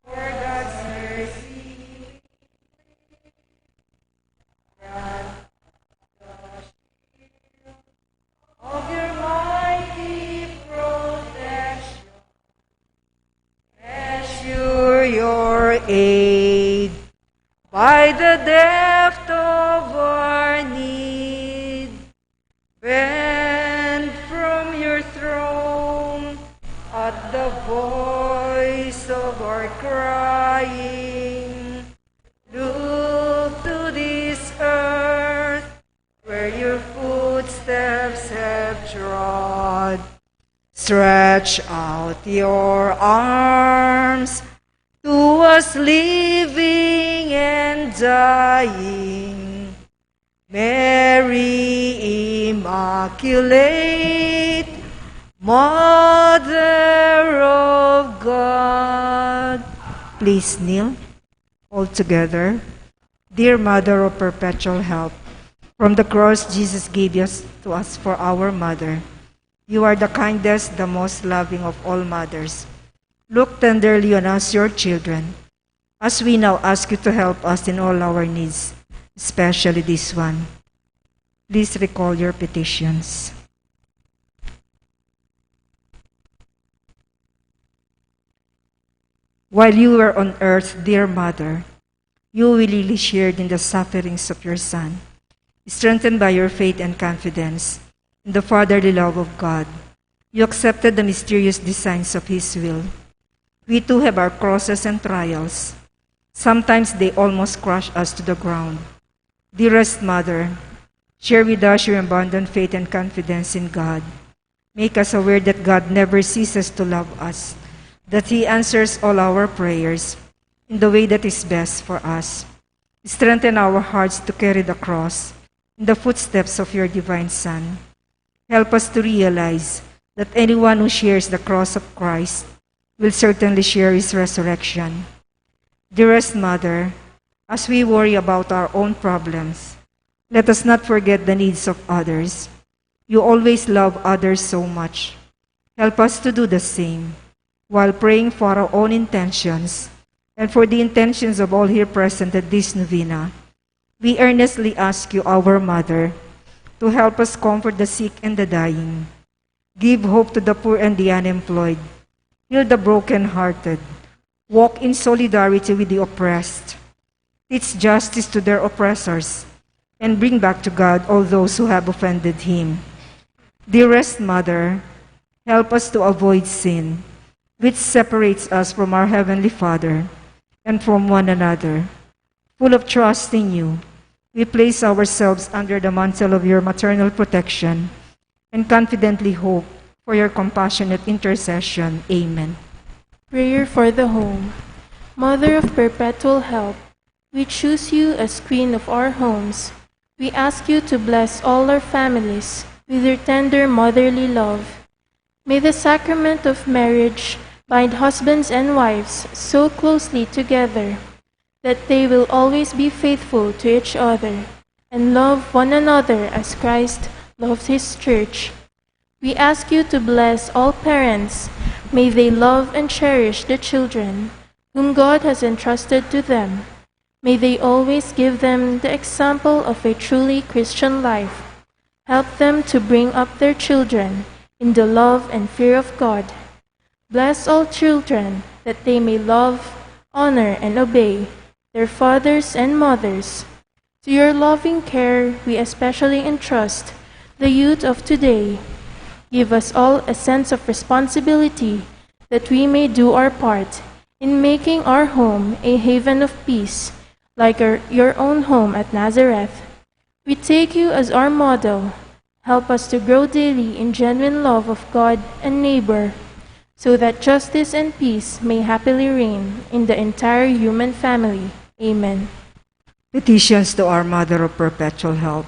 For God's mercy, grant the shield of your mighty protection. Assure your aid by the depth of our need. Bend from your throne at the voice of our crying. Look to this earth where your footsteps have trod. Stretch out your arms to us living and dying. Mary Immaculate, Mother of God. Please kneel all together. Dear Mother of Perpetual Help, from the cross Jesus gave us to us for our mother. You are the kindest, the most loving of all mothers. Look tenderly on us, your children, as we now ask you to help us in all our needs, especially this one. Please recall your petitions. While you were on earth, dear Mother, you willingly shared in the sufferings of your Son. Strengthened by your faith and confidence in the fatherly love of God, you accepted the mysterious designs of His will. We too have our crosses and trials. Sometimes they almost crush us to the ground. Dearest Mother, share with us your abundant faith and confidence in God. Make us aware that God never ceases to love us, that He answers all our prayers in the way that is best for us. Strengthen our hearts to carry the cross in the footsteps of your divine Son. Help us to realize that anyone who shares the cross of Christ will certainly share His resurrection. Dearest Mother, as we worry about our own problems, let us not forget the needs of others. You always love others so much. Help us to do the same, while praying for our own intentions and for the intentions of all here present at this novena. We earnestly ask you, our Mother, to help us comfort the sick and the dying. Give hope to the poor and the unemployed. Heal the broken-hearted. Walk in solidarity with the oppressed. Teach justice to their oppressors, and bring back to God all those who have offended Him. Dearest Mother, help us to avoid sin, which separates us from our Heavenly Father and from one another. Full of trust in you, we place ourselves under the mantle of your maternal protection and confidently hope for your compassionate intercession. Amen. Prayer for the home. Mother of perpetual help, we choose you as Queen of our homes. We ask you to bless all our families with your tender motherly love. May the sacrament of marriage bind husbands and wives so closely together that they will always be faithful to each other and love one another as Christ loved His church. We ask you to bless all parents. May they love and cherish the children whom God has entrusted to them. May they always give them the example of a truly Christian life. Help them to bring up their children in the love and fear of God. Bless all children that they may love, honor, and obey their fathers and mothers. To your loving care we especially entrust the youth of today. Give us all a sense of responsibility that we may do our part in making our home a haven of peace, like your own home at Nazareth. We take you as our model. Help us to grow daily in genuine love of God and neighbor, so that justice and peace may happily reign in the entire human family. Amen. Petitions to our Mother of Perpetual Help.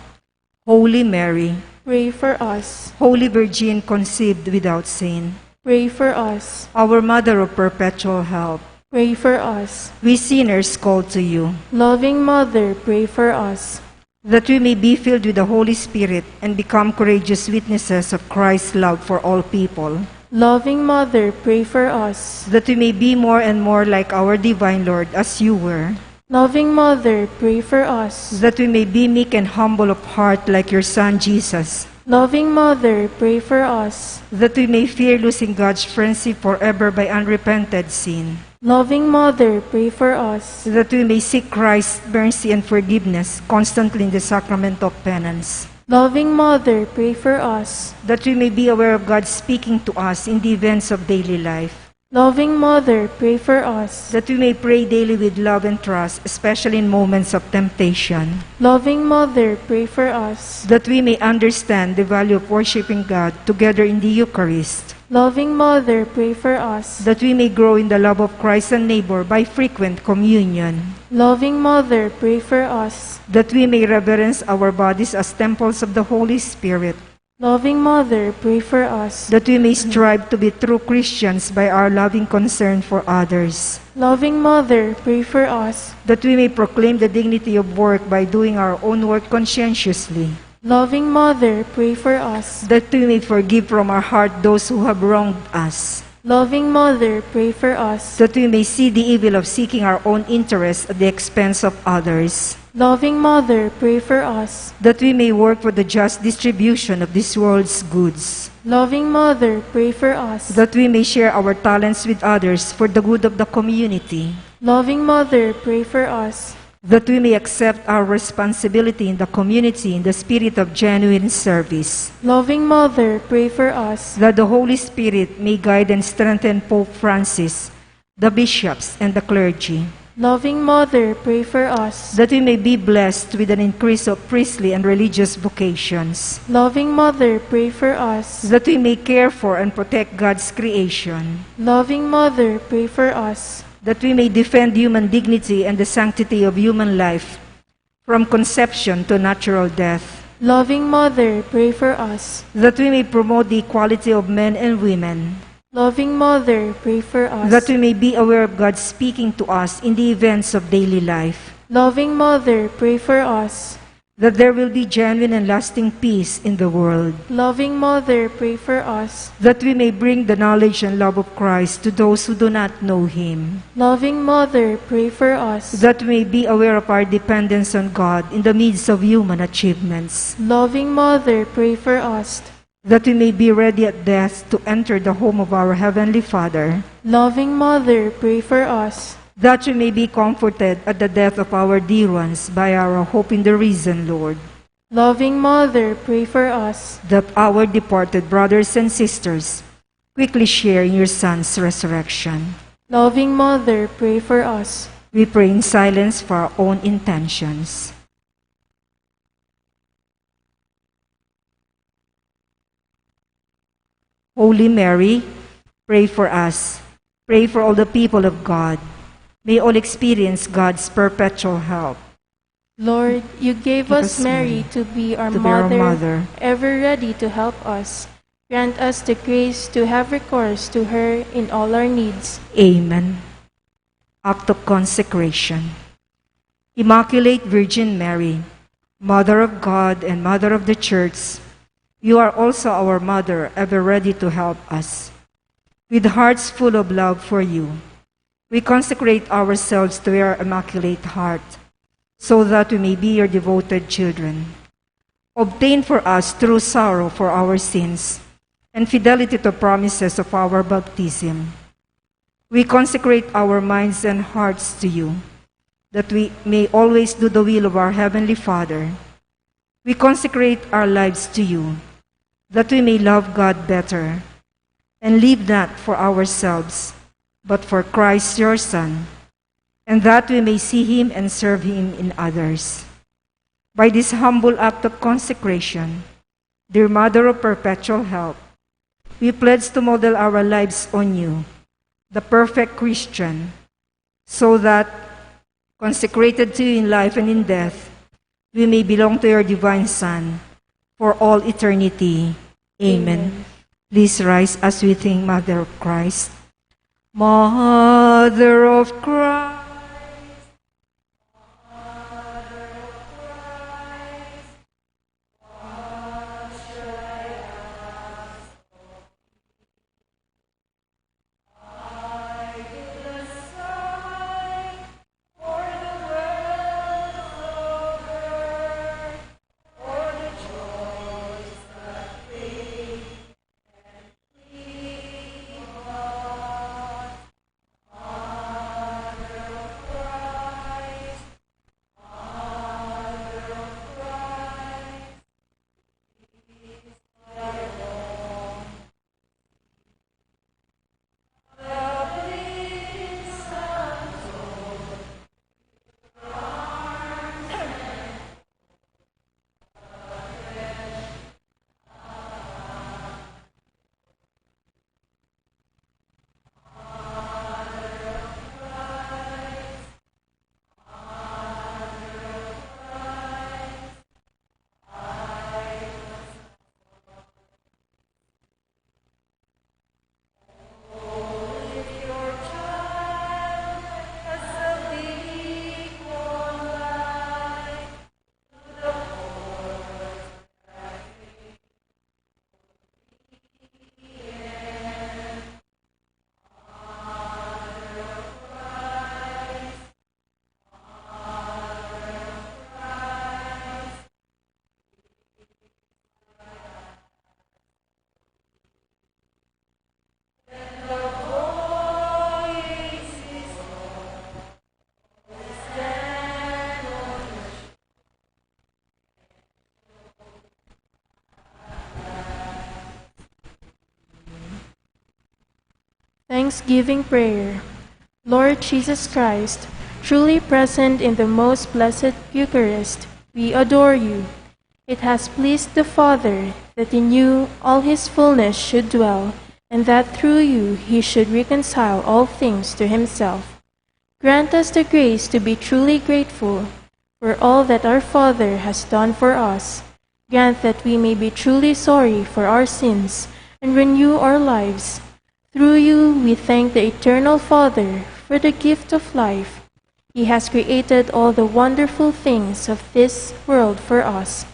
Holy Mary, pray for us. Holy Virgin conceived without sin, Pray for us. our Mother of Perpetual Help, Pray for us. we sinners call to you, Loving Mother, pray for us. that we may be filled with the Holy Spirit and become courageous witnesses of Christ's love for all people. Loving Mother, pray for us. that we may be more and more like our divine Lord as you were, Loving Mother, pray for us. that we may be meek and humble of heart like your Son Jesus, Loving Mother, pray for us. that we may fear losing God's friendship forever by unrepented sin, Loving Mother, pray for us. that we may seek Christ's mercy and forgiveness constantly in the sacrament of penance, Loving Mother, pray for us. that we may be aware of God speaking to us in the events of daily life, Loving Mother, pray for us. that we may pray daily with love and trust, especially in moments of temptation, Loving Mother, pray for us. that we may understand the value of worshiping God together in the Eucharist, Loving Mother, pray for us. that we may grow in the love of Christ and neighbor by frequent communion, Loving Mother, pray for us. that we may reverence our bodies as temples of the Holy Spirit, Loving Mother, pray for us. that we may strive to be true Christians by our loving concern for others, Loving Mother, pray for us. that we may proclaim the dignity of work by doing our own work conscientiously, Loving Mother, pray for us. that we may forgive from our heart those who have wronged us, Loving Mother, pray for us. that we may see the evil of seeking our own interests at the expense of others, Loving Mother, pray for us. that we may work for the just distribution of this world's goods, Loving Mother, pray for us. that we may share our talents with others for the good of the community, Loving Mother, pray for us. that we may accept our responsibility in the community in the spirit of genuine service, Loving Mother, pray for us. that the Holy Spirit may guide and strengthen Pope Francis, the bishops, and the clergy, Loving Mother, pray for us. that we may be blessed with an increase of priestly and religious vocations, Loving Mother, pray for us. that we may care for and protect God's creation, Loving Mother, pray for us. that we may defend human dignity and the sanctity of human life from conception to natural death, Loving Mother, pray for us. that we may promote the equality of men and women, Loving Mother, pray for us. that we may be aware of God speaking to us in the events of daily life, Loving Mother, pray for us. that there will be genuine and lasting peace in the world, Loving Mother, pray for us. that we may bring the knowledge and love of Christ to those who do not know Him, Loving Mother, pray for us. that we may be aware of our dependence on God in the midst of human achievements, Loving Mother, pray for us. that we may be ready at death to enter the home of our Heavenly Father, Loving Mother, pray for us. that we may be comforted at the death of our dear ones by our hope in the risen Lord, Loving Mother, pray for us. that our departed brothers and sisters quickly share in your Son's resurrection. Loving Mother, pray for us. We pray in silence for our own intentions. Holy Mary, pray for us. Pray for all the people of God. May all experience God's perpetual help. Lord, you gave Give us us Mary Mary to be our to be our mother, mother. ever ready to help us. Grant us the grace to have recourse to her in all our needs. Amen. Act of consecration. Immaculate Virgin Mary, Mother of God and Mother of the Church, you are also our Mother, ever ready to help us. With hearts full of love for you, we consecrate ourselves to your Immaculate Heart, so that we may be your devoted children. Obtain for us true sorrow for our sins and fidelity to promises of our baptism. We consecrate our minds and hearts to you, that we may always do the will of our Heavenly Father. We consecrate our lives to you, that we may love God better and live not for ourselves, but for Christ your Son, and that we may see Him and serve Him in others. By this humble act of consecration, dear Mother of perpetual help, we pledge to model our lives on you, the perfect Christian, so that, consecrated to you in life and in death, we may belong to your divine Son for all eternity. Amen. Please rise as we thank Mother of Christ. Mother of Christ, Thanksgiving Prayer. Lord Jesus Christ, truly present in the most blessed Eucharist, we adore you. It has pleased the Father that in you all his fullness should dwell, and that through you he should reconcile all things to himself. Grant us the grace to be truly grateful for all that our Father has done for us. Grant that we may be truly sorry for our sins and renew our lives. Through you we thank the Eternal Father for the gift of life. He has created all the wonderful things of this world for us.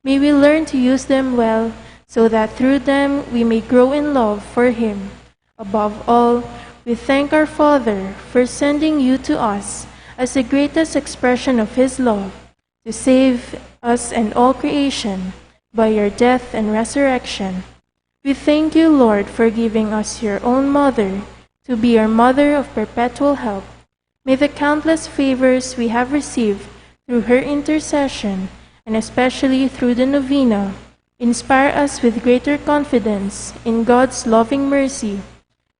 May we learn to use them well, so that through them we may grow in love for him. Above all, we thank our Father for sending you to us as the greatest expression of his love, to save us and all creation by your death and resurrection. We thank you, Lord, for giving us your own mother to be our mother of perpetual help. May the countless favors we have received through her intercession, and especially through the novena, inspire us with greater confidence in God's loving mercy.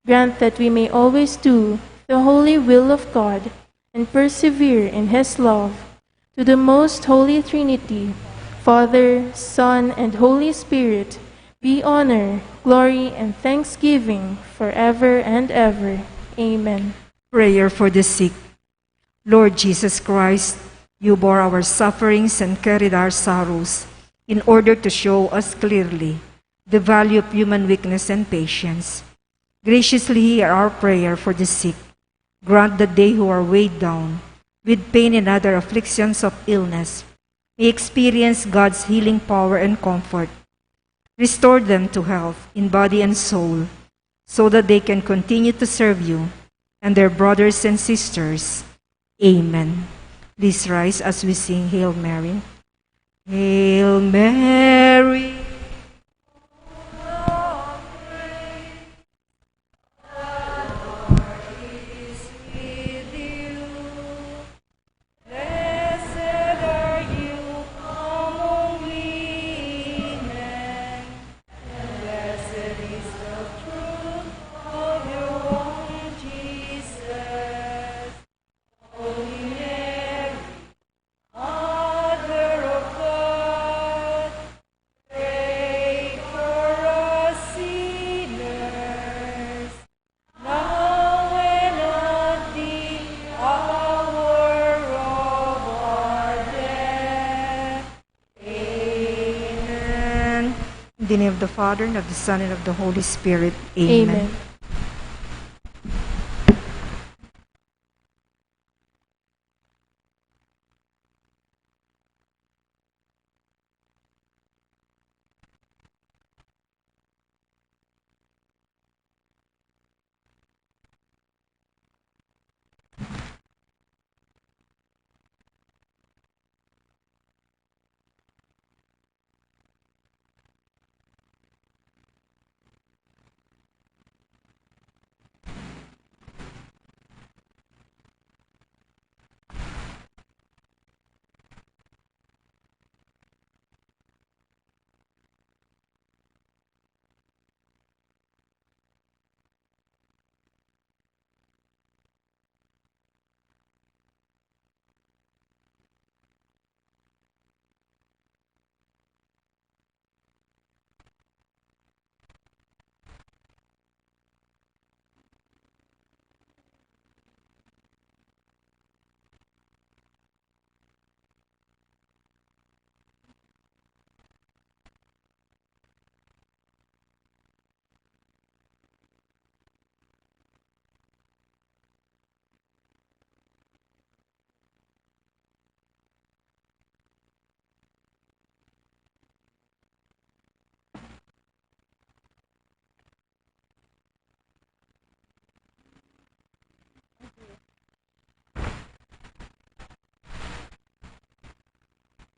Grant that we may always do the holy will of God and persevere in his love. To the most holy Trinity, Father, Son, and Holy Spirit, be honor, glory, and thanksgiving forever and ever. Amen. Prayer for the sick. Lord Jesus Christ, you bore our sufferings and carried our sorrows in order to show us clearly the value of human weakness and patience. Graciously hear our prayer for the sick. Grant that they who are weighed down with pain and other afflictions of illness may experience God's healing power and comfort. Restore them to health in body and soul, so that they can continue to serve you and their brothers and sisters. Amen. Please rise as we sing Hail Mary. Hail Mary. In the name of the Father, and of the Son, and of the Holy Spirit. Amen. Amen.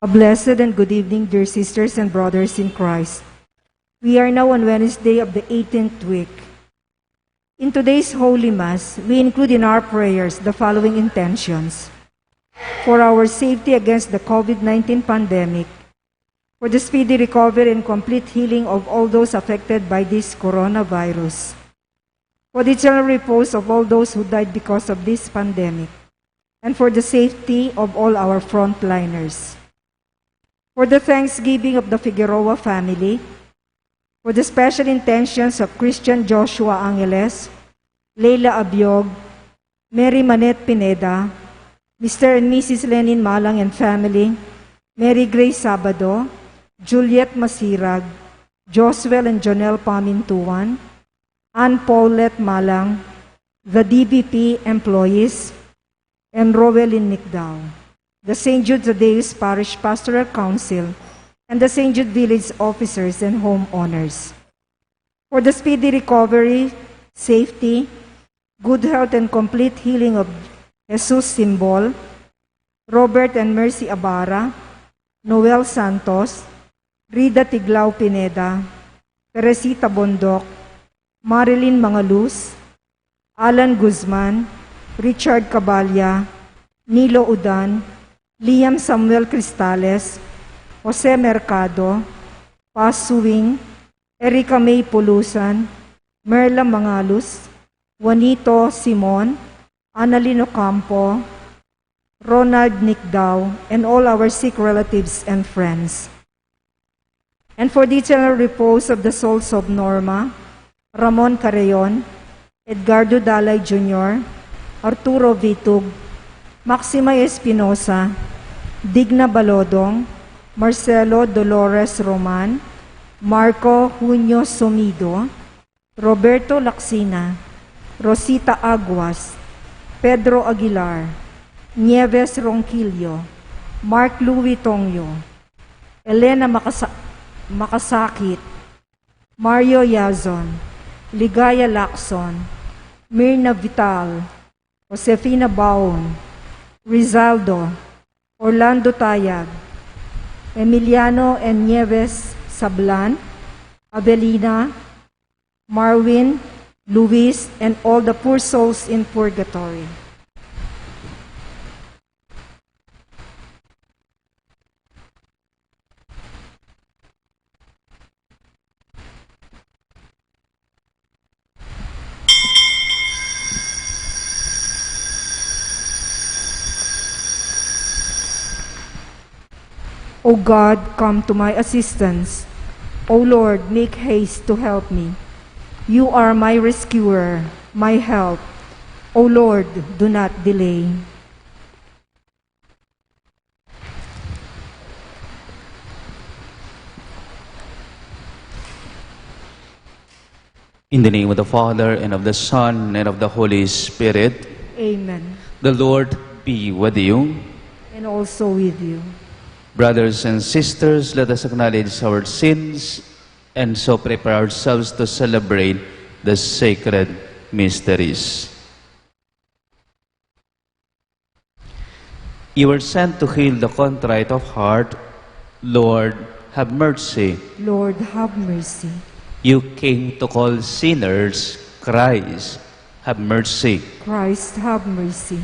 A blessed and good evening, dear sisters and brothers in Christ. We are now on Wednesday of the 18th week. In today's Holy Mass, we include in our prayers the following intentions: for our safety against the COVID-19 pandemic, for the speedy recovery and complete healing of all those affected by this coronavirus, for the eternal repose of all those who died because of this pandemic, and for the safety of all our frontliners. For the thanksgiving of the Figueroa family, for the special intentions of Christian Joshua Angeles, Leila Abiog, Mary Manette Pineda, Mr. and Mrs. Lenin Malang and family, Mary Grace Sabado, Juliet Masirag, Joswell and Jonel Pamintuan, Ann Paulette Malang, the DBP employees, and Rowelyn Nicdao, the St. Jude Thaddeus Parish Pastoral Council, and the St. Jude Village officers and homeowners. For the speedy recovery, safety, good health, and complete healing of Jesus Simbol, Robert and Mercy Abara, Noel Santos, Rida Tiglao Pineda, Teresita Bondok, Marilyn Mangaluz, Alan Guzman, Richard Cabalya, Nilo Udan, Liam Samuel Cristales, Jose Mercado, Paz Suwing, Erica May Pulusan, Merla Mangaluz, Juanito Simon, Annalyn Ocampo, Ronald Nicdao, and all our sick relatives and friends. And for the eternal repose of the souls of Norma, Ramon Carreon, Edgardo Dalay Jr., Arturo Vitug, Maxima Espinosa, Digna Balodong, Marcelo Dolores Roman, Marco Junio Sumido, Roberto Lacsina, Rosita Aguas, Pedro Aguilar, Nieves Ronquillo, Mark Louis Tongyo, Elena Makasakit, Mario Yazon, Ligaya Lacson, Mirna Vital, Josefina Baon, Rizaldo, Orlando Tayag, Emiliano and Nieves Sablan, Avelina, Marwin, Luis, and all the poor souls in purgatory. O God, come to my assistance. O Lord, make haste to help me. You are my rescuer, my help. O Lord, do not delay. In the name of the Father, and of the Son, and of the Holy Spirit. Amen. The Lord be with you. And also with you. Brothers and sisters, let us acknowledge our sins and so prepare ourselves to celebrate the sacred mysteries. You were sent to heal the contrite of heart. Lord, have mercy. Lord, have mercy. You came to call sinners. Christ, have mercy. Christ, have mercy.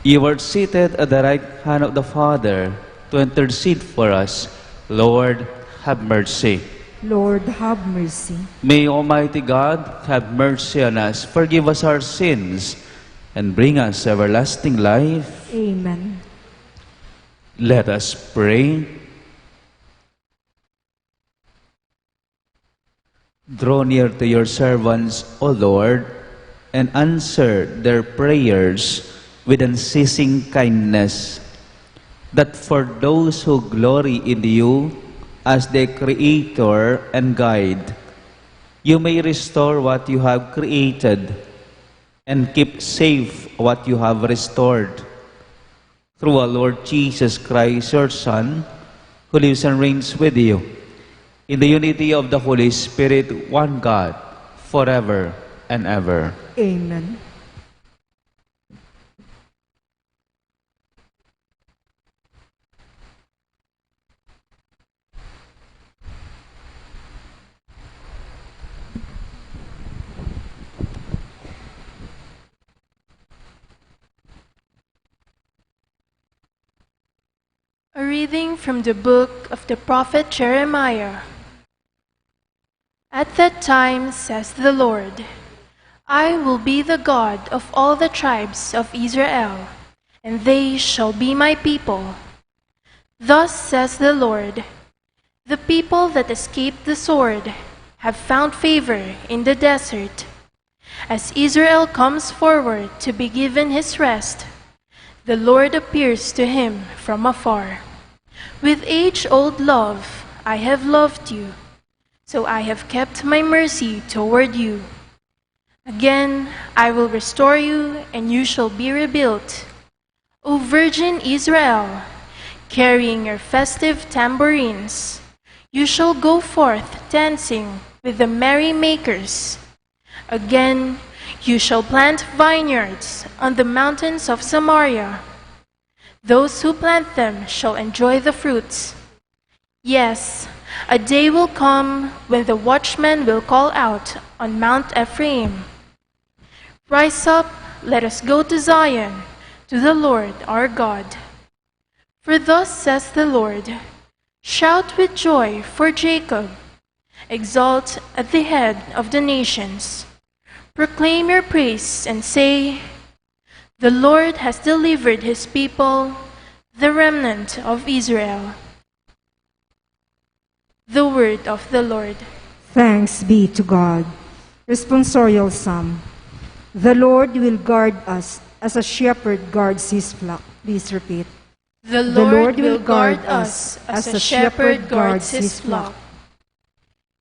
You were seated at the right hand of the Father to intercede for us. Lord, have mercy. Lord, have mercy. May Almighty God have mercy on us, forgive us our sins, and bring us everlasting life. Amen. Let us pray. Draw near to your servants, O Lord, and answer their prayers with unceasing kindness, that for those who glory in you as their Creator and Guide, you may restore what you have created and keep safe what you have restored. Through our Lord Jesus Christ, your Son, who lives and reigns with you, in the unity of the Holy Spirit, one God, forever and ever. Amen. A reading from the book of the prophet Jeremiah. At that time, says the Lord, I will be the God of all the tribes of Israel, and they shall be my people. Thus says the Lord, the people that escaped the sword have found favor in the desert. As Israel comes forward to be given his rest, the Lord appears to him from afar. With age-old love I have loved you, so I have kept my mercy toward you. Again I will restore you, and you shall be rebuilt. O Virgin Israel, carrying your festive tambourines, you shall go forth dancing with the merrymakers. Again you shall plant vineyards on the mountains of Samaria. Those who plant them shall enjoy the fruits. Yes, a day will come when the watchman will call out on Mount Ephraim, Rise up, let us go to Zion, to the Lord our God. For thus says the Lord, Shout with joy for Jacob, exult at the head of the nations. Proclaim your praise and say, The Lord has delivered his people, the remnant of Israel. The word of the Lord. Thanks be to God. Responsorial Psalm. The Lord will guard us as a shepherd guards his flock. Please repeat. The Lord will guard us as a shepherd guards his flock.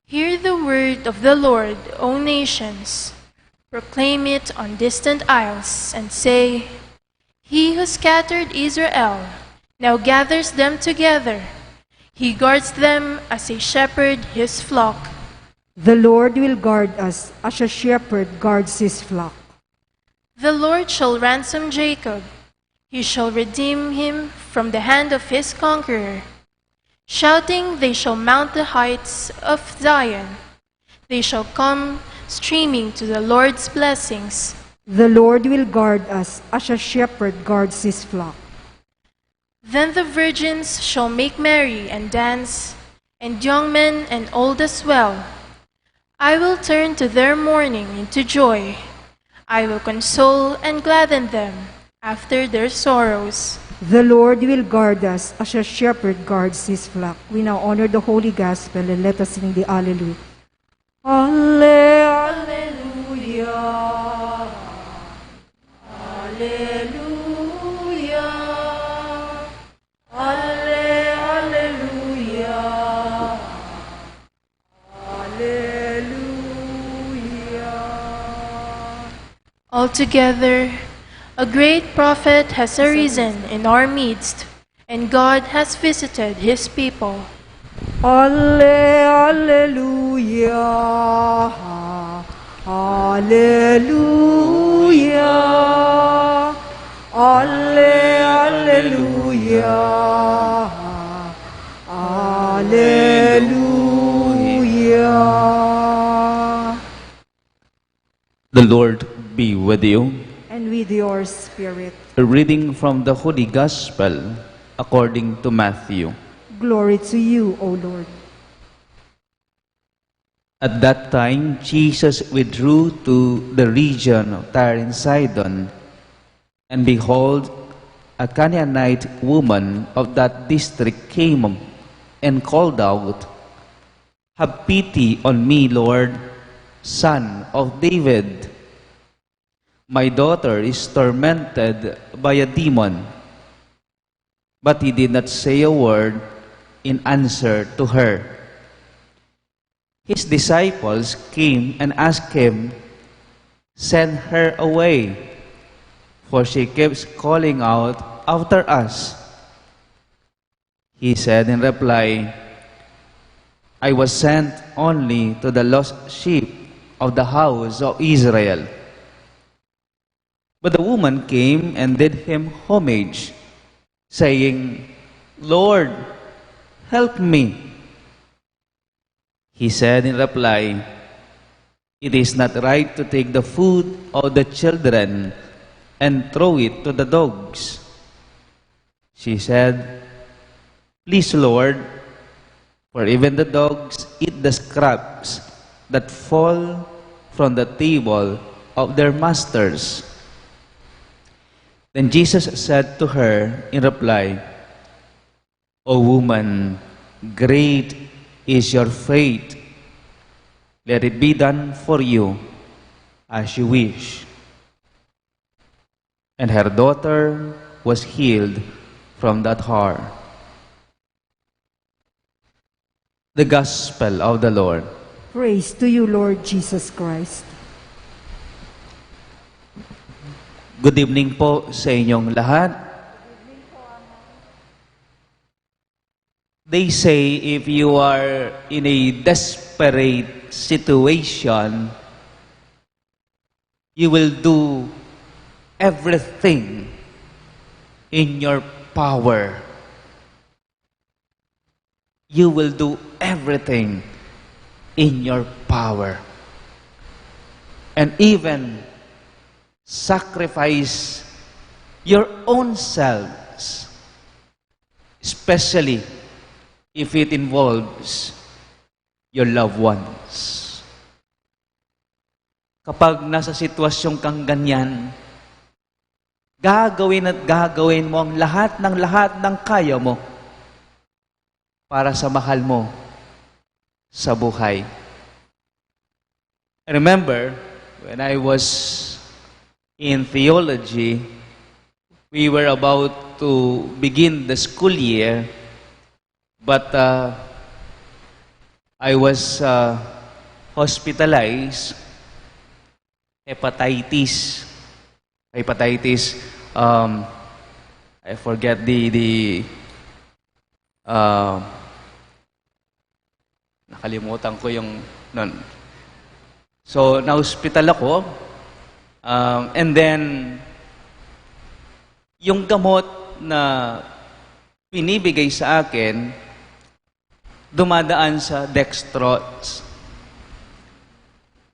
Hear the word of the Lord, O nations. Proclaim it on distant isles, and say, He who scattered Israel now gathers them together. He guards them as a shepherd his flock. The Lord will guard us as a shepherd guards his flock. The Lord shall ransom Jacob. He shall redeem him from the hand of his conqueror. Shouting, they shall mount the heights of Zion. They shall come streaming to the Lord's blessings. The Lord will guard us as a shepherd guards his flock. Then the virgins shall make merry and dance, and young men and old as well. I will turn to their mourning into joy. I will console and gladden them after their sorrows. The Lord will guard us as a shepherd guards his flock. We now honor the Holy Gospel and let us sing the Alleluia. Alleluia. Alleluia. Alleluia. Alleluia. Altogether, a great prophet has arisen in our midst, and God has visited his people. Alleluia. Alleluia. Alleluia. Alleluia. The Lord be with you. And with your spirit. A reading from the Holy Gospel according to Matthew. Glory to you, O Lord. At that time, Jesus withdrew to the region of Tyre and Sidon, and behold, a Canaanite woman of that district came and called out, Have pity on me, Lord, Son of David. My daughter is tormented by a demon. But he did not say a word in answer to her. His disciples came and asked him, Send her away, for she keeps calling out after us. He said in reply, I was sent only to the lost sheep of the house of Israel. But the woman came and did him homage, saying, Lord, help me. He said in reply, It is not right to take the food of the children and throw it to the dogs. She said, Please, Lord, for even the dogs eat the scraps that fall from the table of their masters. Then Jesus said to her in reply, O woman, great is your faith. Let it be done for you as you wish. And her daughter was healed from that hour. The Gospel of the Lord. Praise to you, Lord Jesus Christ. Good evening po sa inyong lahat. They say if you are in a desperate situation, you will do everything in your power. You will do everything in your power. And even sacrifice your own selves, especially if it involves your loved ones. Kapag nasa sitwasyon kang ganyan, gagawin at gagawin mo ang lahat ng kaya mo para sa mahal mo sa buhay. I remember when I was in theology, we were about to begin the school year, but I was hospitalized, hepatitis. I forget nakalimutan ko yung nun. So, na-hospital ako. And then, yung gamot na pinibigay sa akin, dumadaan sa dextrose.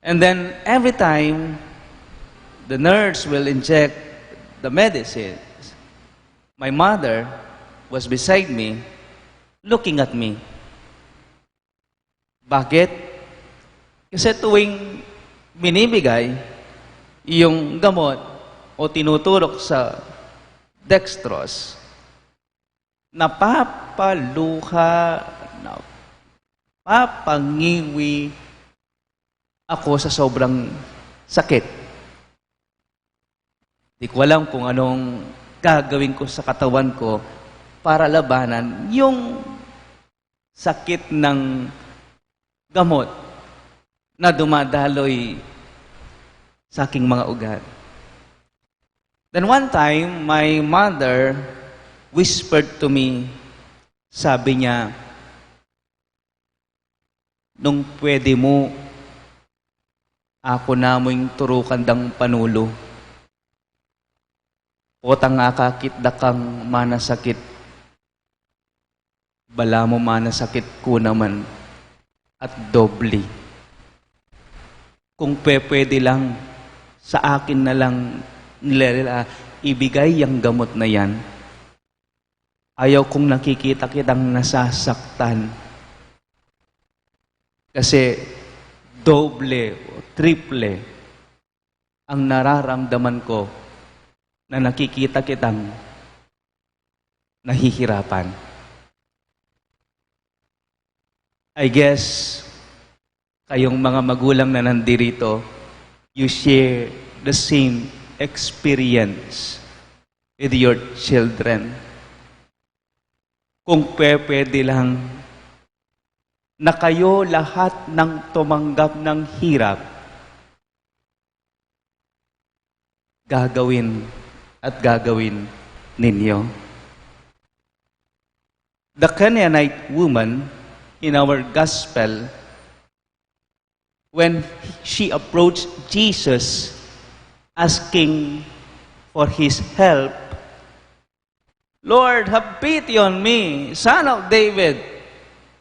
And then, every time, the nurse will inject the medicines, my mother was beside me, looking at me. Bakit? Kasi tuwing binibigay yung gamot o tinuturok sa dextrose, napapaluha, napapangiwi ako sa sobrang sakit. Di ko alam kung anong gagawin ko sa katawan ko para labanan yung sakit ng gamot na dumadaloy sa aking mga ugat. Then one time, my mother whispered to me, sabi niya, nung pwede mo, ako na mo'y turukan dang panulo. Potang akakit da kang manasakit, bala mo manasakit ko naman, at doble. Kung pwede lang, sa akin na lang nila ibigay yung gamot na yan. Ayaw kong nakikita kitang nasasaktan. Kasi doble o triple ang nararamdaman ko na nakikita kitang nahihirapan. I guess, kayong mga magulang na nandirito, you share the same experience with your children. Kung pwede lang na kayo lahat ng tumanggap ng hirap, gagawin at gagawin ninyo. The Canaanite woman in our gospel, when she approached Jesus asking for his help, Lord, have pity on me, son of David.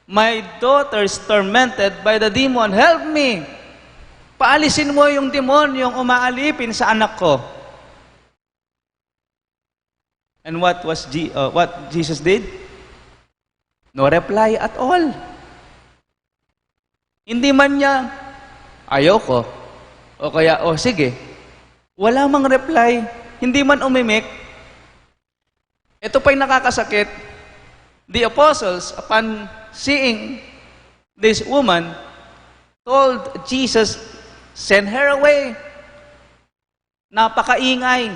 My daughter is tormented by the demon. Help me. Paalisin mo yung demonyong umaalipin sa anak ko. And what Jesus did? No reply at all. Hindi man niya, ayaw ko. O kaya, sige, Wala mang reply, hindi man umimik. Ito pa'y nakakasakit. The apostles, upon seeing this woman, told Jesus, send her away. Napakaingay.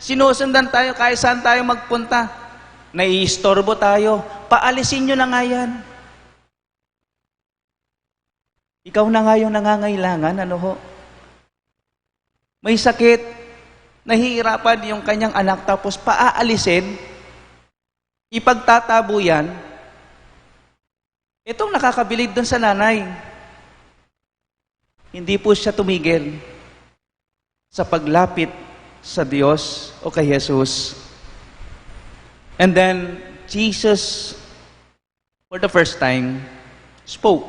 Sinusundan tayo kahit saan tayo magpunta. Naiistorbo tayo. Paalisin nyo na nga yan. Ikaw na nga yung nangangailangan, ano ho? May sakit, nahihirapan yung kanyang anak, tapos paaalisin, ipagtatabo yan, itong nakakabilid doon sa nanay. Hindi po siya tumigil sa paglapit sa Diyos o kay Jesus. And then, Jesus, for the first time, spoke.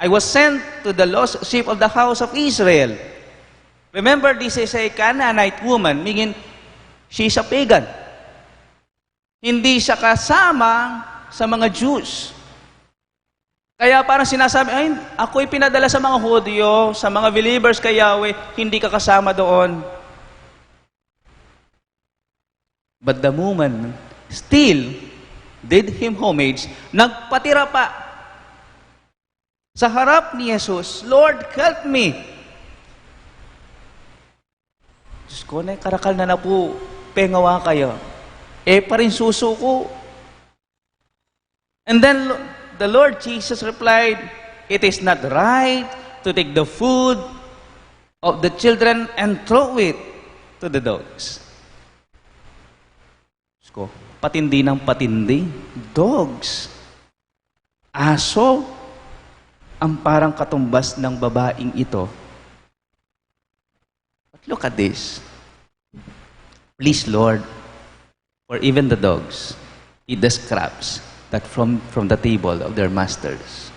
I was sent to the lost sheep of the house of Israel. Remember, this is a Canaanite woman, meaning she's a pagan. Hindi siya kasama sa mga Jews. Kaya parang sinasabi, ay, ako'y pinadala sa mga Hudyo, sa mga believers kay Yahweh, hindi ka kasama doon. But the woman still did him homage, nagpatira pa sa harap ni Jesus, Lord, help me. Diyos ko, karakal na po, pengawa kayo. Pa rin susuko. And then, the Lord Jesus replied, it is not right to take the food of the children and throw it to the dogs. Diyos ko, patindi ng patindi. Dogs. Aso ang parang katumbas ng babaeng ito. Look at this. Please, Lord, for even the dogs eat the scraps that from the table of their masters.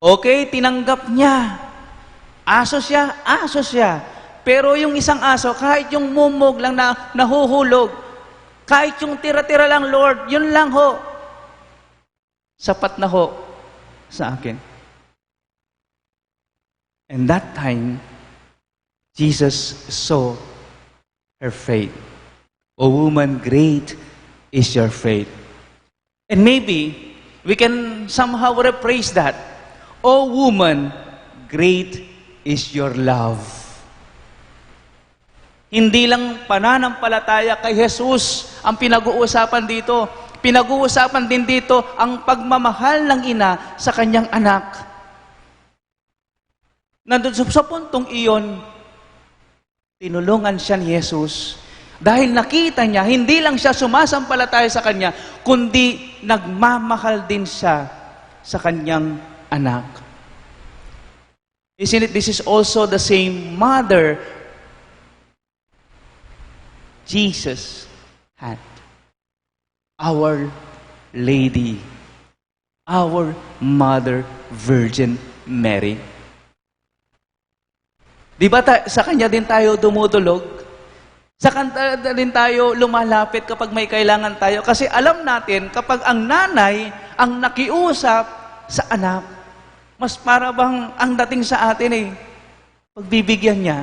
Okay, tinanggap niya. Aso siya. Pero yung isang aso, kahit yung mumog lang na nahuhulog, kahit yung tira-tira lang, Lord, yun lang ho. Sapat na ho sa akin. And that time, Jesus saw her faith. O woman, great is your faith. And maybe we can somehow rephrase that. O woman, great is your love. Hindi lang pananampalataya kay Jesus ang pinag-uusapan dito. Pinag-uusapan din dito ang pagmamahal ng ina sa kanyang anak. Nandun sa puntong iyon, tinulungan siya ni Jesus dahil nakita niya, hindi lang siya sumasampalataya sa kanya, kundi nagmamahal din siya sa kanyang anak. Isn't it, this is also the same mother Jesus had. Our Lady, our Mother Virgin Mary. Di ba sa kanya din tayo dumudulog? Sa kanya din tayo lumalapit kapag may kailangan tayo. Kasi alam natin, kapag ang nanay ang nakiusap sa anak, mas para bang ang dating sa atin pagbibigyan niya,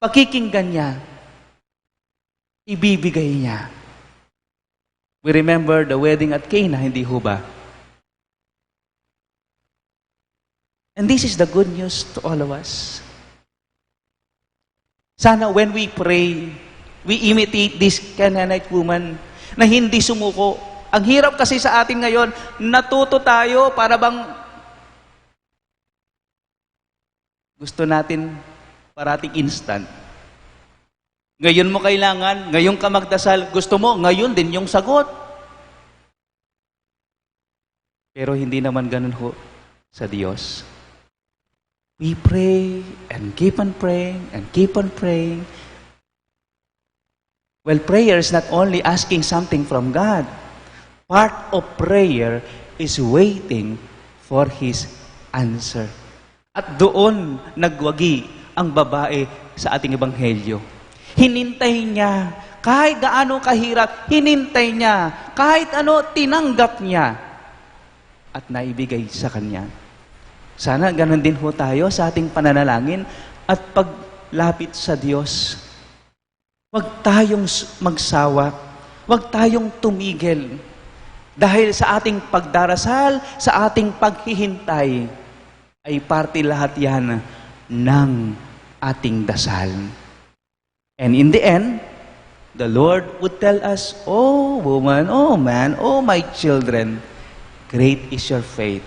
pakikinggan niya, ibibigay niya. We remember the wedding at Cana, hindi ho ba? And this is the good news to all of us. Sana when we pray, we imitate this Canaanite woman na hindi sumuko. Ang hirap kasi sa atin ngayon, natuto tayo para bang gusto natin parating instant. Ngayon mo kailangan, ngayon ka magdasal, gusto mo, ngayon din yung sagot. Pero hindi naman ganun ho sa Diyos. We pray and keep on praying and keep on praying. Well, prayer is not only asking something from God. Part of prayer is waiting for His answer. At doon nagwagi ang babae sa ating ebanghelyo. Hinintay niya, kahit gaano kahirap, hinintay niya, kahit ano, tinanggap niya at naibigay sa kanya. Sana ganun din ho tayo sa ating pananalangin at pag lapit sa Diyos. Huwag tayong magsawa. Huwag tayong tumigil. Dahil sa ating pagdarasal, sa ating paghihintay, ay parte lahat yan ng ating dasal. And in the end, the Lord would tell us, "Oh woman, oh man, oh my children, great is your faith,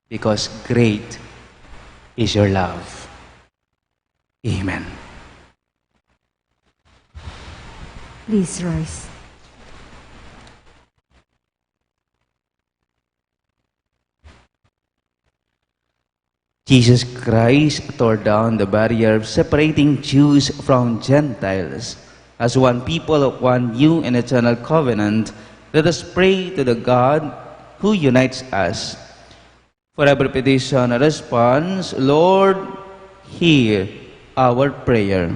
because great is your love." Amen. Please rise. Jesus Christ tore down the barrier separating Jews from Gentiles. As one people of one new and eternal covenant, let us pray to the God who unites us. For every petition and response, Lord, hear our prayer.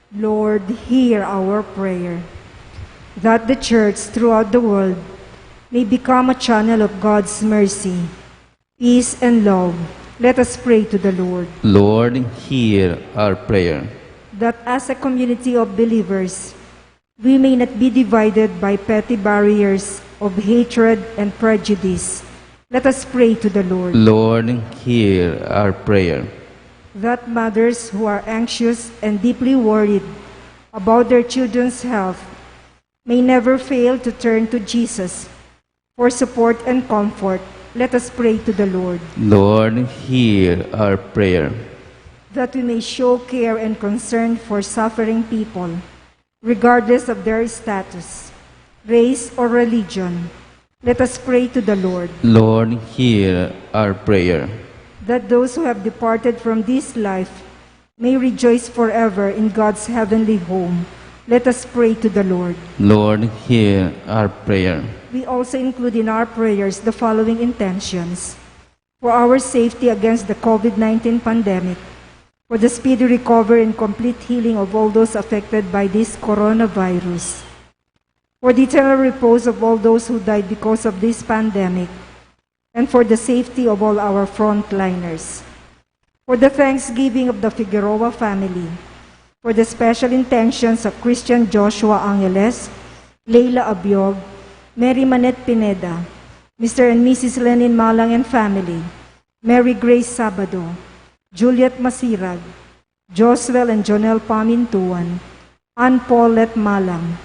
Lord, hear our prayer, that the Church throughout the world may become a channel of God's mercy, peace, and love. Let us pray to the Lord. Lord, hear our prayer. That as a community of believers, we may not be divided by petty barriers of hatred and prejudice. Let us pray to the Lord. Lord, hear our prayer. That mothers who are anxious and deeply worried about their children's health may never fail to turn to Jesus for support and comfort. Let us pray to the Lord. Lord, hear our prayer. That we may show care and concern for suffering people, regardless of their status, race, or religion. Let us pray to the Lord. Lord, hear our prayer. That those who have departed from this life may rejoice forever in God's heavenly home. Let us pray to the Lord. Lord, hear our prayer. We also include in our prayers the following intentions: for our safety against the COVID-19 pandemic, for the speedy recovery and complete healing of all those affected by this coronavirus, for the eternal repose of all those who died because of this pandemic, and for the safety of all our frontliners, for the thanksgiving of the Figueroa family, for the special intentions of Christian Joshua Angeles, Leila Abiog, Mary Manette Pineda, Mr. and Mrs. Lenin Malang and family, Mary Grace Sabado, Juliet Masirag, Joswell and Jonel Pamintuan, Ann Paulette Malang,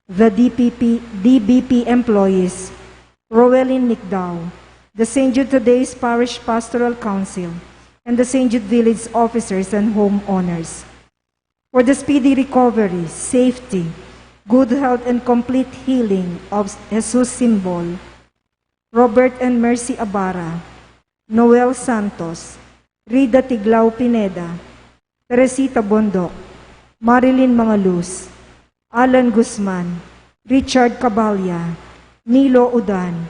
the DBP employees, Rowelyn Nicdao, the St. Jude Today's Parish Pastoral Council, and the St. Jude Village officers and homeowners. For the speedy recovery, safety, good health, and complete healing of Jesus Symbol, Robert and Mercy Abara, Noel Santos, Rida Tiglao Pineda, Teresita Bondok, Marilyn Mangaluz, Alan Guzman, Richard Cabalya, Nilo Udan,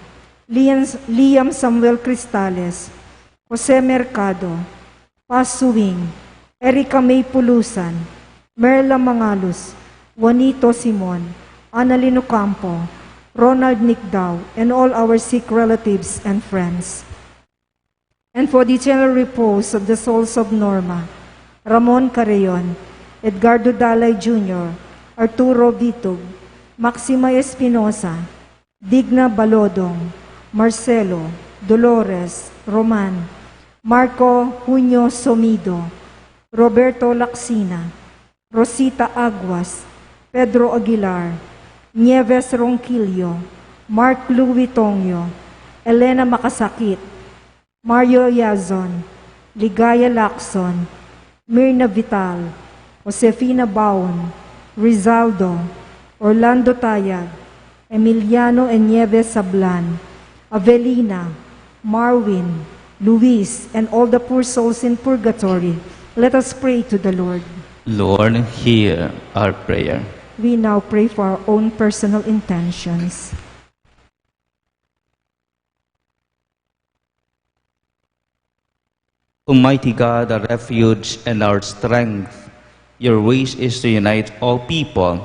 Liam Samuel Cristales, Jose Mercado, Paz Suwing, Erica May Pulusan, Merla Mangalus, Juanito Simon, Annalyn Ocampo, Ronald Nicdao, and all our sick relatives and friends. And for the eternal repose of the souls of Norma, Ramon Carreon, Edgardo Dalay Jr., Arturo Vitug, Maxima Espinosa, Digna Balodong, Marcelo, Dolores, Roman, Marco Junio Somido, Roberto Lacsina, Rosita Aguas, Pedro Aguilar, Nieves Ronquillo, Mark Louis Tongyo, Elena Makasakit, Mario Yazon, Ligaya Lacson, Mirna Vital, Josefina Baon, Rizaldo, Orlando Tayag, Emiliano and Nieves Sablan, Avelina, Marwin, Luis, and all the poor souls in purgatory. Let us pray to the Lord. Lord, hear our prayer. We now pray for our own personal intentions. Almighty God, our refuge and our strength, your wish is to unite all people.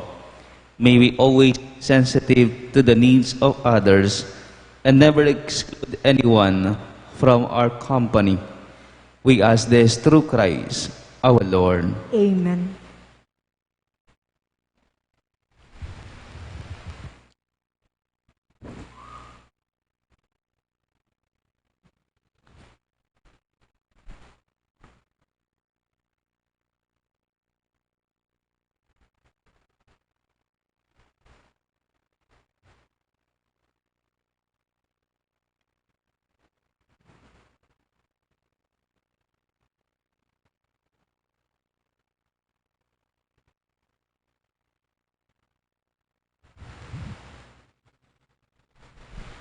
May we always be sensitive to the needs of others and never exclude anyone from our company. We ask this through Christ, our Lord. Amen.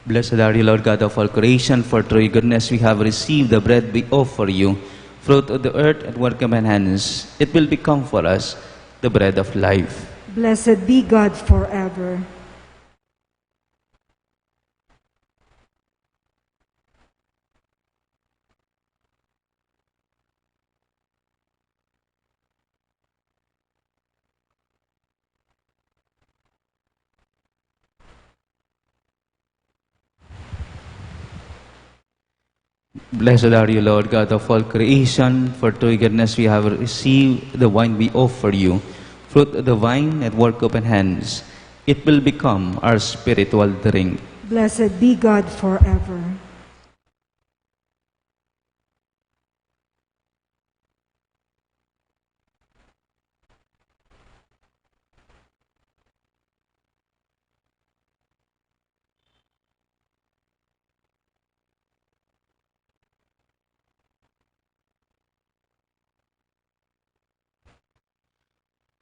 Blessed are you, Lord God of all creation, for through your goodness we have received the bread we offer you, fruit of the earth and work of my hands. It will become for us the bread of life. Blessed be God forever. Blessed are you, Lord God of all creation, for through your goodness we have received the wine we offer you, fruit of the vine and work of my hands. It will become our spiritual drink. Blessed be God forever.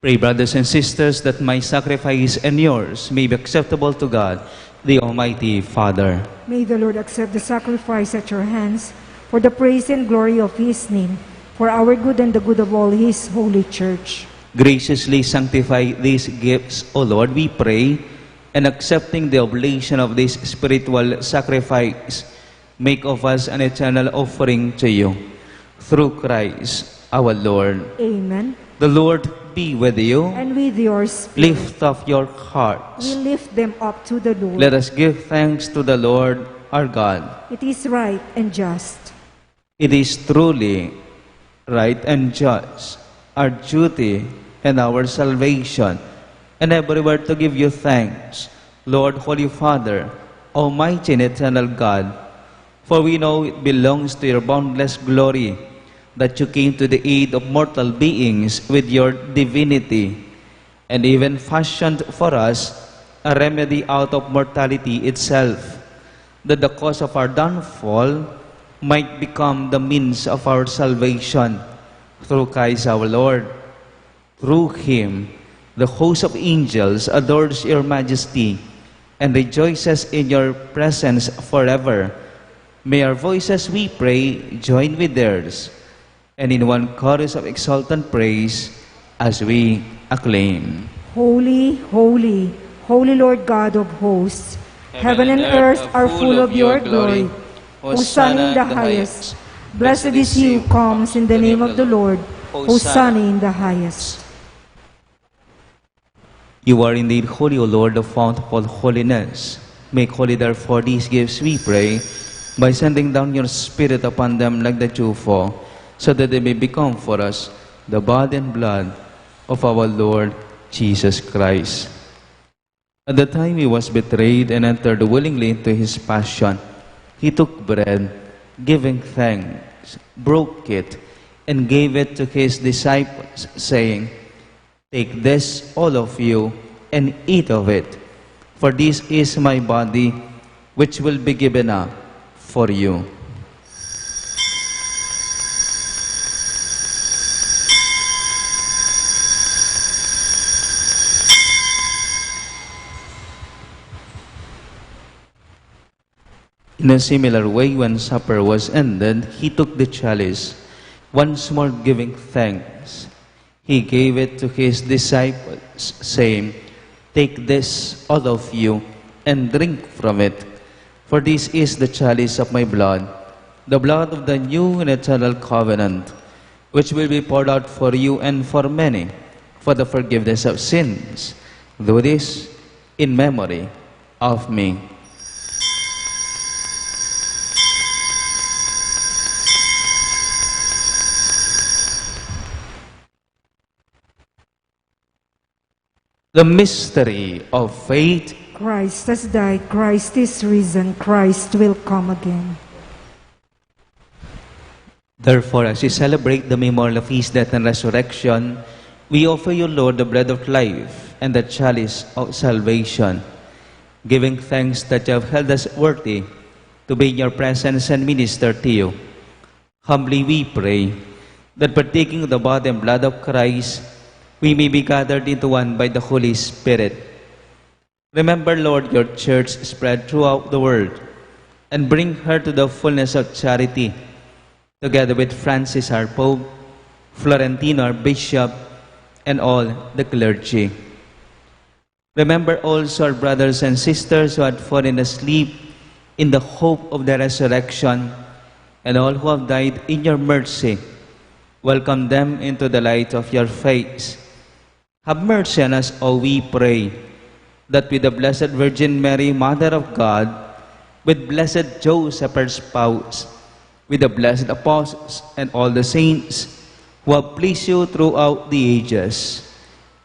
Pray, brothers and sisters, that my sacrifice and yours may be acceptable to God, the Almighty Father. May the Lord accept the sacrifice at your hands for the praise and glory of his name, for our good and the good of all his holy church. Graciously sanctify these gifts, O Lord, we pray, and accepting the oblation of this spiritual sacrifice, make of us an eternal offering to you. Through Christ our Lord. Amen. The Lord be with you. And with your spirit. Lift up your hearts. We lift them up to the Lord. Let us give thanks to the Lord our God. It is right and just. It is truly right and just, our duty and our salvation, and everywhere to give you thanks, Lord, Holy Father, Almighty and eternal God, for we know it belongs to your boundless glory that you came to the aid of mortal beings with your divinity, and even fashioned for us a remedy out of mortality itself, that the cause of our downfall might become the means of our salvation, through Christ our Lord. Through him, the host of angels adores your majesty and rejoices in your presence forever. May our voices, we pray, join with theirs, and in one chorus of exultant praise as we acclaim. Holy, holy, holy Lord God of hosts, heaven and earth are full of your glory. Hosanna in the highest. Blessed is he who comes in the name of the Lord. Hosanna in the highest. You are indeed holy, O Lord, the fount of all holiness. Make holy therefore these gifts, we pray, by sending down your Spirit upon them like the dewfall, so that they may become for us the body and blood of our Lord Jesus Christ. At the time he was betrayed and entered willingly into his passion, he took bread, giving thanks, broke it, and gave it to his disciples, saying, "Take this, all of you, and eat of it, for this is my body, which will be given up for you." In a similar way, when supper was ended, he took the chalice, once more giving thanks. He gave it to his disciples, saying, "Take this, all of you, and drink from it, for this is the chalice of my blood, the blood of the new and eternal covenant, which will be poured out for you and for many, for the forgiveness of sins. Do this in memory of me." The mystery of faith. Christ has died, Christ is risen, Christ will come again. Therefore, as we celebrate the memorial of His death and resurrection, we offer you, Lord, the bread of life and the chalice of salvation, giving thanks that you have held us worthy to be in your presence and minister to you. Humbly we pray that partaking of the body and blood of Christ, we may be gathered into one by the Holy Spirit. Remember, Lord, your church spread throughout the world, and bring her to the fullness of charity, together with Francis our Pope, Florentino our Bishop, and all the clergy. Remember also our brothers and sisters who had fallen asleep in the hope of the resurrection, and all who have died in your mercy. Welcome them into the light of your face. Have mercy on us, O we pray, that with the Blessed Virgin Mary, Mother of God, with blessed Joseph, her spouse, with the blessed apostles and all the saints who have pleased you throughout the ages,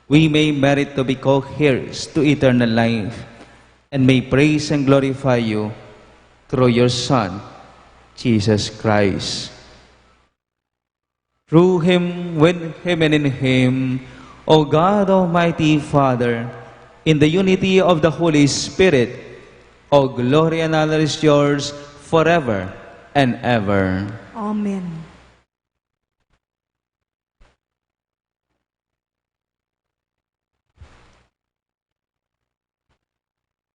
we may merit to be co-heirs to eternal life, and may praise and glorify you through your Son, Jesus Christ. Through Him, with Him, and in Him, O God, Almighty Father, in the unity of the Holy Spirit, all glory and honor is yours forever and ever. Amen.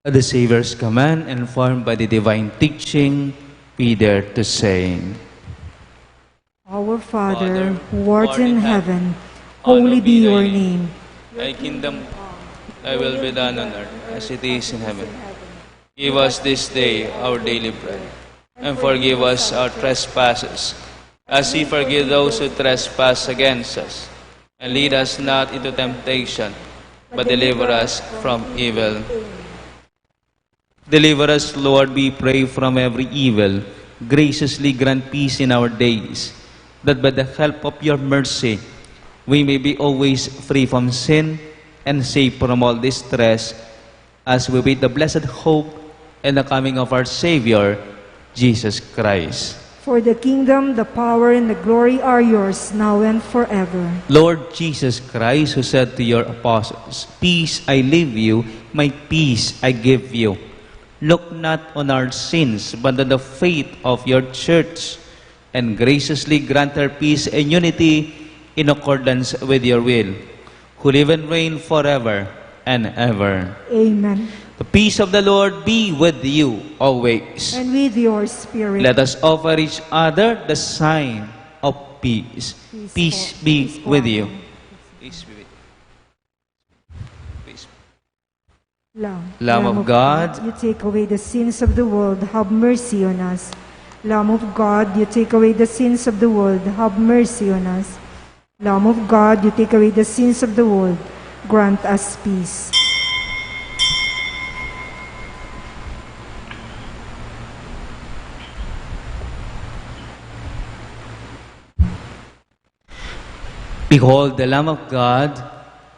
At the Savior's command, informed by the divine teaching, we dare to say, Our Father, who art in heaven, holy be your name. Thy kingdom, thy will be done on earth as it is in heaven. Give us this day our daily bread, and forgive us our trespasses, as we forgive those who trespass against us. And lead us not into temptation, but deliver us from evil. Deliver us, Lord, we pray, from every evil. Graciously grant peace in our days, that by the help of your mercy, we may be always free from sin and safe from all distress, as we wait the blessed hope and the coming of our Savior, Jesus Christ. For the kingdom, the power, and the glory are yours, now and forever. Lord Jesus Christ, who said to your apostles, "Peace I leave you, my peace I give you," look not on our sins, but on the faith of your church, and graciously grant her peace and unity in accordance with your will, who live and reign forever and ever. Amen. The peace of the Lord be with you always. And with your spirit. Let us offer each other the sign of peace. Peace be with you. Peace be with you. Peace. Lamb of God, you take away the sins of the world, have mercy on us. Lamb of God, you take away the sins of the world, have mercy on us. Lamb of God, you take away the sins of the world, grant us peace. Behold the Lamb of God,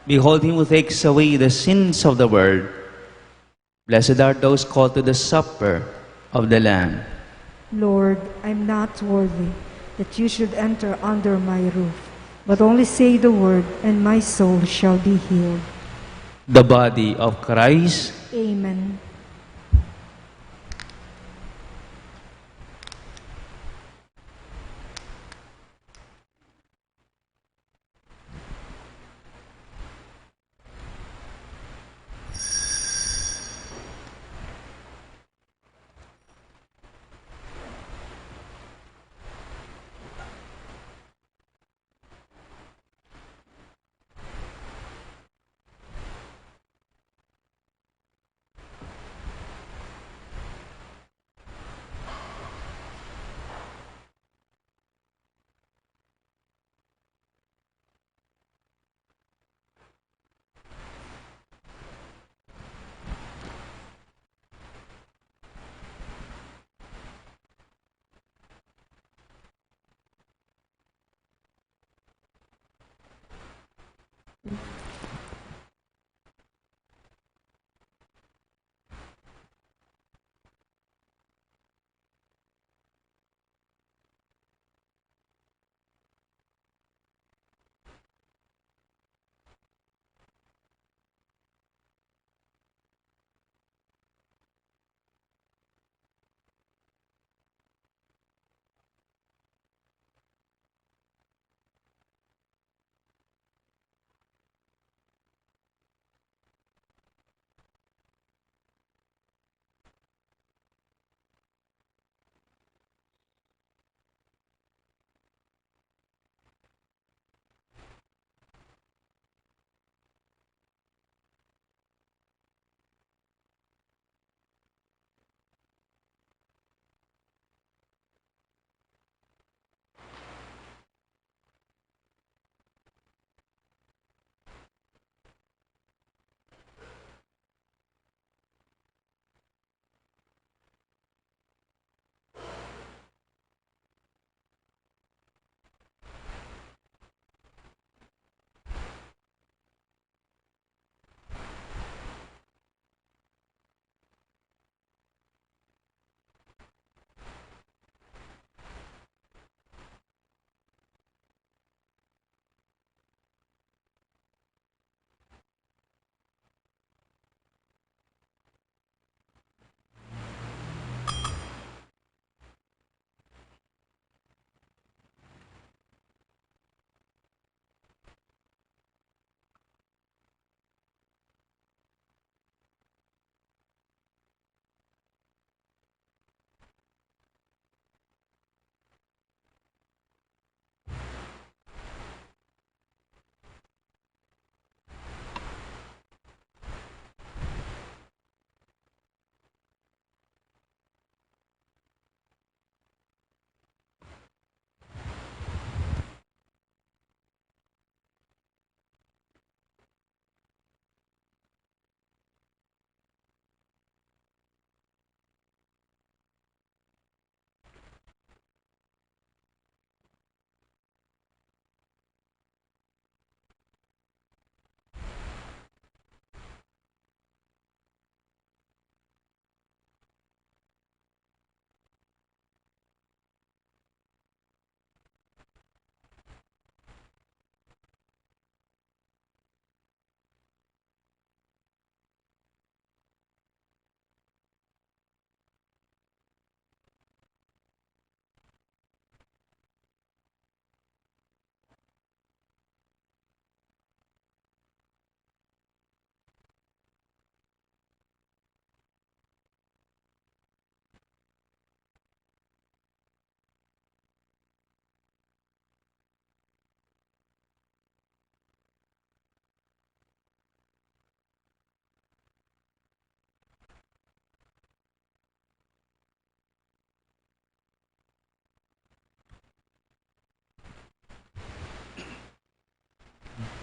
behold Him who takes away the sins of the world. Blessed are those called to the supper of the Lamb. Lord, I'm not worthy that you should enter under my roof, but only say the word, and my soul shall be healed. The body of Christ. Amen.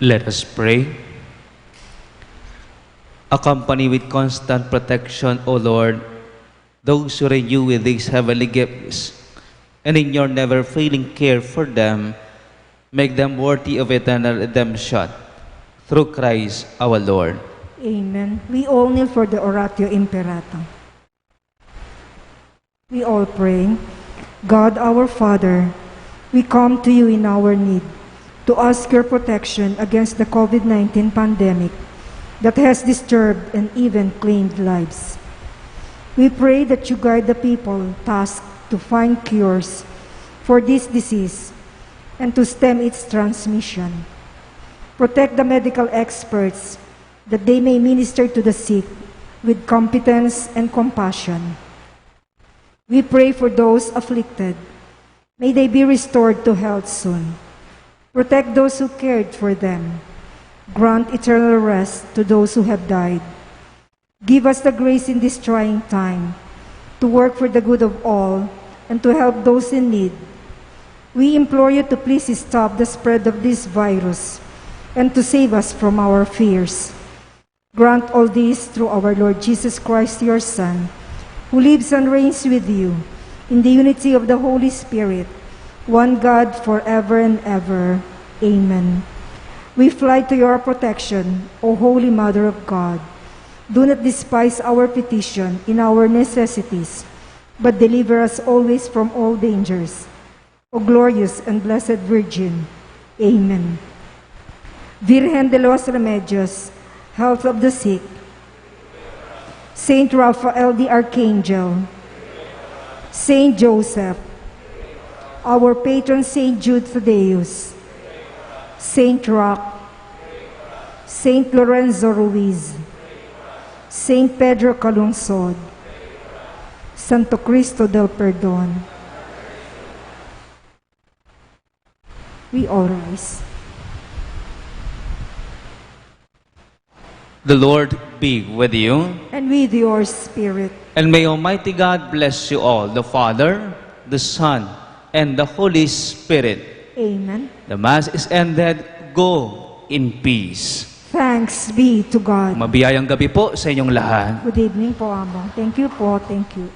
Let us pray. Accompany with constant protection, O Lord, those who renew with these heavenly gifts, and in your never-failing care for them, make them worthy of eternal redemption. Through Christ our Lord. Amen. We all kneel for the Oratio Imperator. We all pray. God our Father, we come to you in our need to ask your protection against the COVID-19 pandemic that has disturbed and even claimed lives. We pray that you guide the people tasked to find cures for this disease and to stem its transmission. Protect the medical experts that they may minister to the sick with competence and compassion. We pray for those afflicted. May they be restored to health soon. Protect those who cared for them. Grant eternal rest to those who have died. Give us the grace in this trying time to work for the good of all and to help those in need. We implore you to please stop the spread of this virus and to save us from our fears. Grant all this through our Lord Jesus Christ, your Son, who lives and reigns with you in the unity of the Holy Spirit, one God forever and ever. Amen. We fly to your protection, O Holy Mother of God. Do not despise our petition in our necessities, but deliver us always from all dangers. O glorious and blessed Virgin. Amen. Virgen de los Remedios, health of the sick. Saint Raphael the Archangel. Saint Joseph. Our patron Saint Jude Thaddeus. Saint Roch. Saint Lorenzo Ruiz. Saint Pedro Calungsod. Santo Cristo del Perdón. We all rise. The Lord be with you. And with your spirit. And may Almighty God bless you all, the Father, the Son, and the Holy Spirit. Amen. The Mass is ended. Go in peace. Thanks be to God. Mabiyayang gabi po sa inyong lahat. Good evening po, Amo. Thank you po. Thank you.